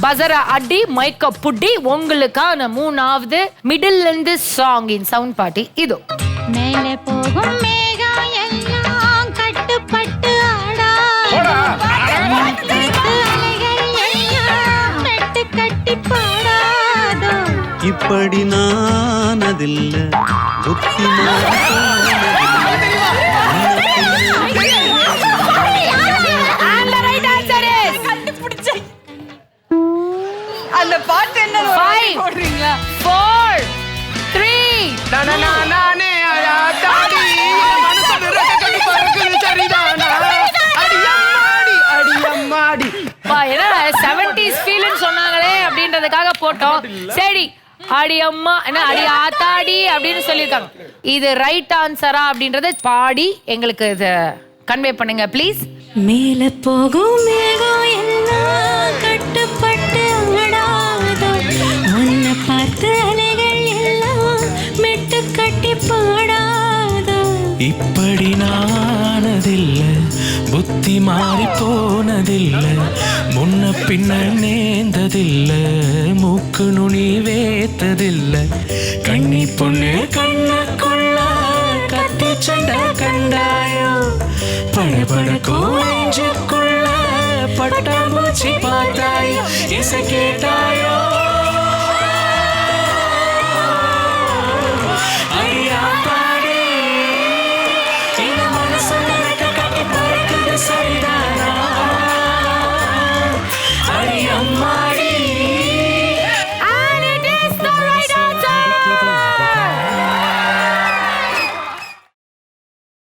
பசர அடி மைக்க புட்டி உங்களுக்கான 3வது மிடில் இருந்து சாங்கின் சவுண்ட் பார்ட்டி இது. மேலே போகும் மேகம் எல்லாம் கட்டுப்பட்டு ஆடா கட்டி பாடாதோ. இப்படி நான் அதில்ல அந்த பாட்டு என்ன 5 போடுறீங்களா? 4 3 நானே தாடி மனசு கட்டி பறக்குது சரிதானா அடியம்மாடி ஏன்னா 70s ஃபீல்னு சொன்னாங்களே அப்படின்றதுக்காக போட்டோம். சரி அடி அம்மா என்ன அடி ஆத்தாடி அப்படின்னு சொல்லியிருக்காங்க. இது ரைட் ஆன்சரா அப்படின்றத பாடி எங்களுக்கு இதை கன்வே பண்ணுங்க ப்ளீஸ். மேல போகும் மேகம் எல்லாம் கட்டுப்பட்டு ஆடாதோ உன்னை பார்த்து அலைகள் எல்லாம் மெட்டு கட்டி பாடாதோ. இப்படி நானதில்ல புத்தி மாறி போனதில்ல முன்ன பின்ன நேர்ந்ததில்ல மூக்கு நுனி வேத்ததில்ல கண்ணி பொண்ணு கண்ணுக்குள்ள கத்தி சண்டை கண்டாயோ படபடக்கும் நெஞ்சுக்குள்ள பட்டாம்பூச்சி பார்த்தாயோ இசை கேட்டாயோ.